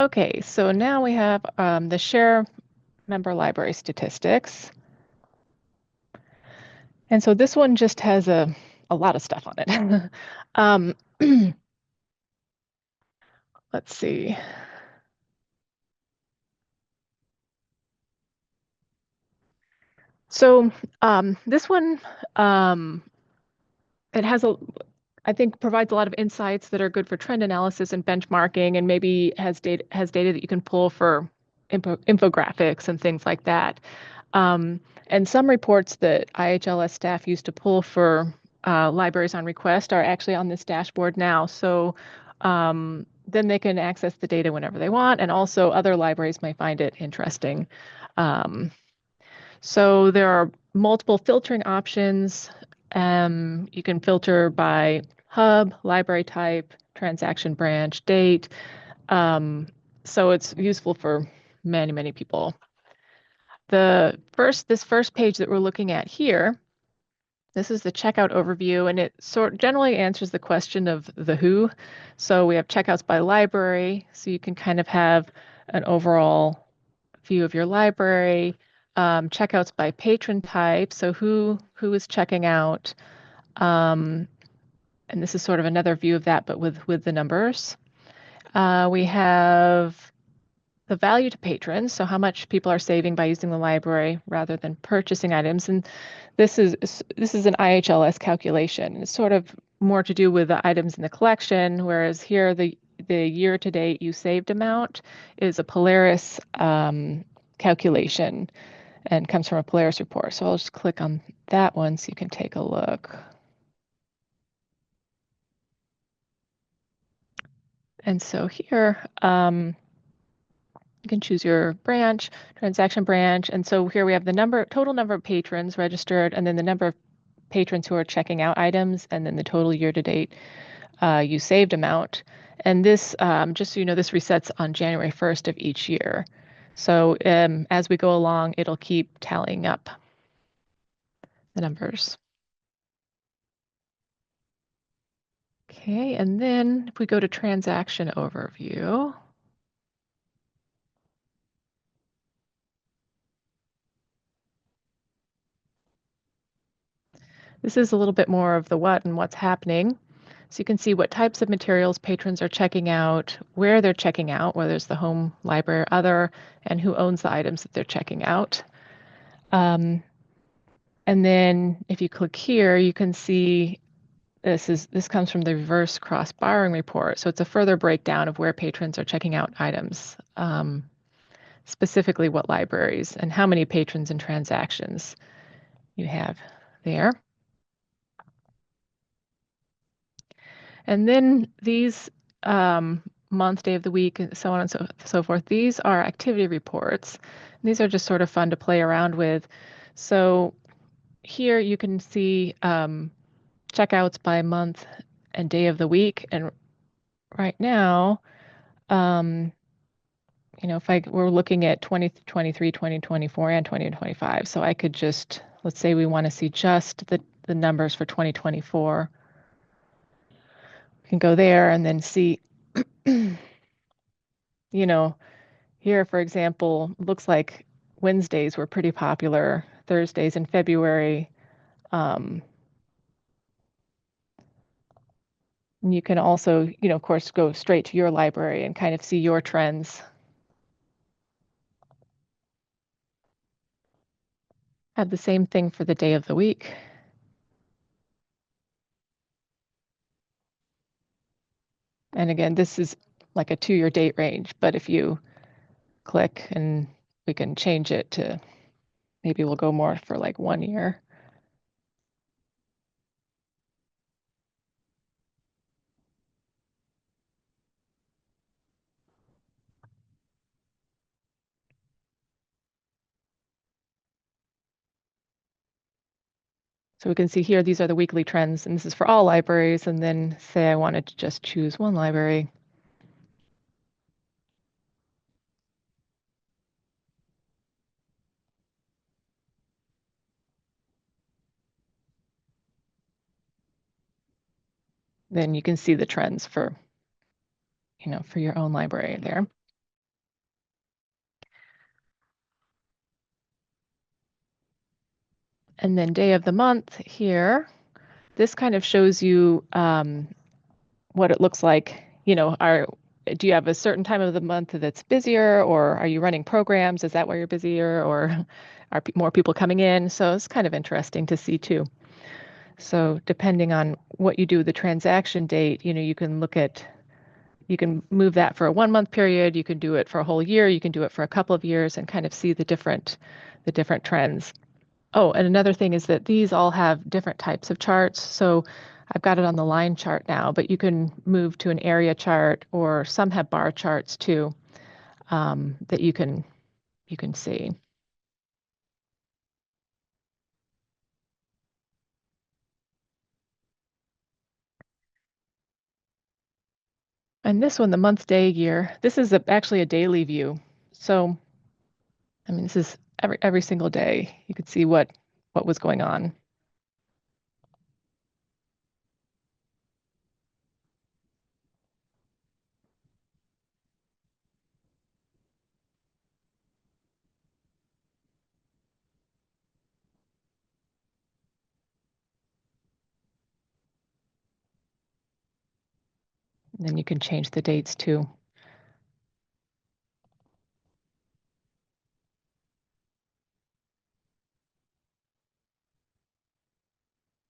Okay, so now we have the share member library statistics. And so this one just has a lot of stuff on it. Let's see. So this one, it has I think provides a lot of insights that are good for trend analysis and benchmarking, and maybe has data that you can pull for infographics and things like that. And some reports that IHLS staff used to pull for libraries on request are actually on this dashboard now. So then they can access the data whenever they want, and also other libraries might find it interesting. So there are multiple filtering options. You can filter by hub, library type, transaction branch, date. So it's useful for many, many people. This first page that we're looking at here, this is the checkout overview, and it generally answers the question of the who. So we have checkouts by library, so you can kind of have an overall view of your library. Checkouts by patron type, so who is checking out. And this is sort of another view of that, but with the numbers. We have the value to patrons, so how much people are saving by using the library rather than purchasing items. And this is an IHLS calculation. It's sort of more to do with the items in the collection, whereas here the year-to-date you saved amount is a Polaris calculation and comes from a Polaris report. So I'll just click on that one so you can take a look. And so here, you can choose your branch, transaction branch. And so here we have the total number of patrons registered, and then the number of patrons who are checking out items, and then the total year-to-date you saved amount. And this, just so you know, this resets on January 1st of each year. So as we go along, it'll keep tallying up the numbers. Okay, and then if we go to transaction overview, this is a little bit more of the what and what's happening. So you can see what types of materials patrons are checking out, where they're checking out, whether it's the home, library, or other, and who owns the items that they're checking out. And then if you click here, you can see this comes from the reverse cross borrowing report. So it's a further breakdown of where patrons are checking out items, specifically what libraries and how many patrons and transactions you have there. And then these month, day of the week, and so on and so forth, these are activity reports. These are just sort of fun to play around with. So here you can see checkouts by month and day of the week. And right now, if we're looking at 2023, 2024, and 2025, so I could just, let's say we want to see just the numbers for 2024. We can go there and then see, here, for example, looks like Wednesdays were pretty popular, Thursdays in February. And you can also, of course, go straight to your library and kind of see your trends. Have the same thing for the day of the week. And again, this is like a 2-year date range, but if you click and we can change it to, maybe we'll go more for like 1 year. So we can see here, these are the weekly trends, and this is for all libraries. And then say I wanted to just choose one library. Then you can see the trends for, for your own library there. And then day of the month here, this kind of shows you what it looks like. You know, do you have a certain time of the month that's busier, or are you running programs? Is that why you're busier, or are more people coming in? So it's kind of interesting to see too. So depending on what you do with the transaction date, you know, you can move that for a 1 month period, you can do it for a whole year, you can do it for a couple of years and kind of see the different trends. Oh, and another thing is that these all have different types of charts. So I've got it on the line chart now, but you can move to an area chart, or some have bar charts too, that you can see. And this one, the month, day, year, this is actually a daily view. So, I mean, this is every single day. You could see what was going on. And then you can change the dates too.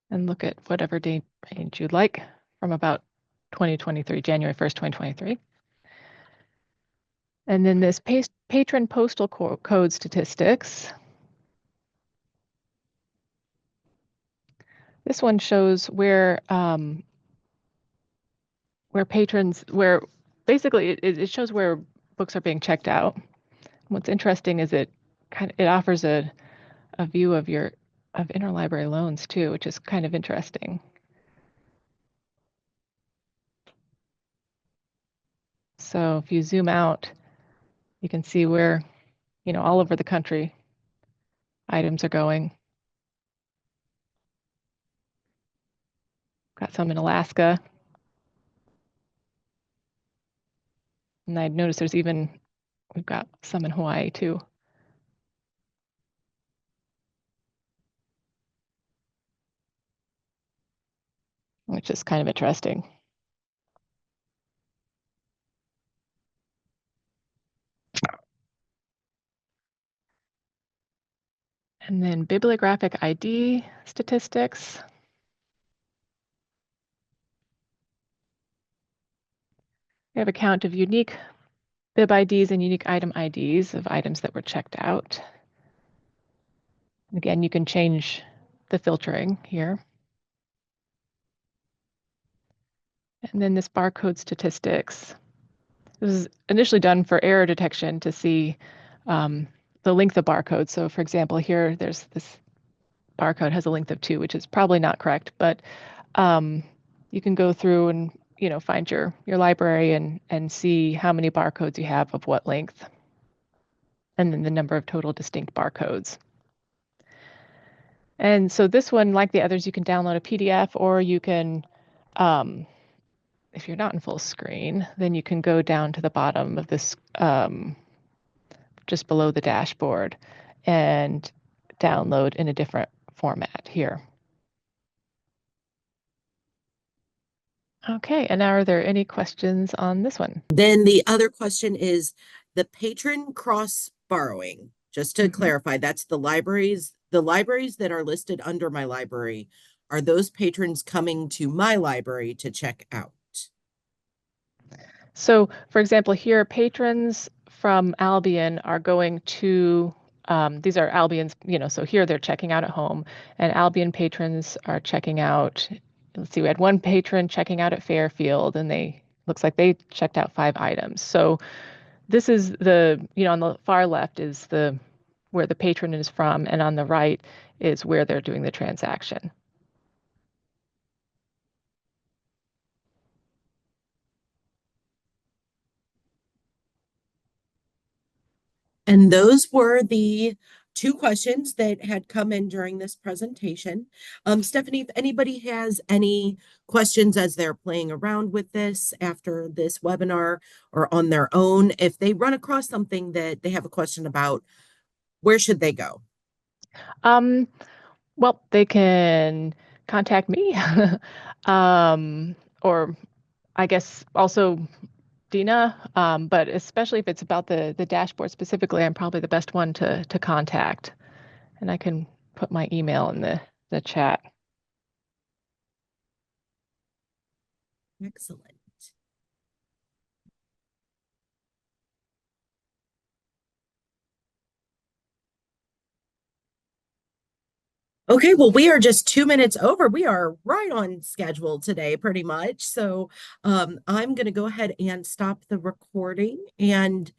And look at whatever date range you'd like from about 2023, January 1st, 2023. And then this patron postal code statistics. This one shows where patrons, basically it shows where books are being checked out. What's interesting is it offers a view of interlibrary loans too, which is kind of interesting. So if you zoom out, you can see where, you know, all over the country items are going. Got some in Alaska. And I noticed we've got some in Hawaii too. Which is kind of interesting. And then bibliographic ID statistics. We have a count of unique bib IDs and unique item IDs of items that were checked out. Again, you can change the filtering here. And then this barcode statistics. This is initially done for error detection to see the length of barcode. So for example, here there's this barcode has a length of 2, which is probably not correct, but you can go through and, you know, find your library and see how many barcodes you have of what length, and then the number of total distinct barcodes. And so this one, like the others, you can download a PDF, or you can, if you're not in full screen, then you can go down to the bottom of this, just below the dashboard, and download in a different format here. Okay, and now are there any questions on this one? Then the other question is the patron cross borrowing. Just to clarify, that's the libraries that are listed under my library. Are those patrons coming to my library to check out? So, for example, here, patrons from Albion are going to, these are Albion's, you know, so here they're checking out at home, and Albion patrons are checking out. Let's see, we had one patron checking out at Fairfield, and looks like they checked out 5 items. So this is on the far left is where the patron is from, and on the right is where they're doing the transaction. And those were the 2 questions that had come in during this presentation. Stephanie, if anybody has any questions as they're playing around with this after this webinar or on their own, if they run across something that they have a question about, where should they go? Well, they can contact me, or I guess also Dena, but especially if it's about the dashboard specifically, I'm probably the best one to contact. And I can put my email in the chat. Excellent. Okay, well, we are just 2 minutes over. We are right on schedule today, pretty much. So I'm going to go ahead and stop the recording. And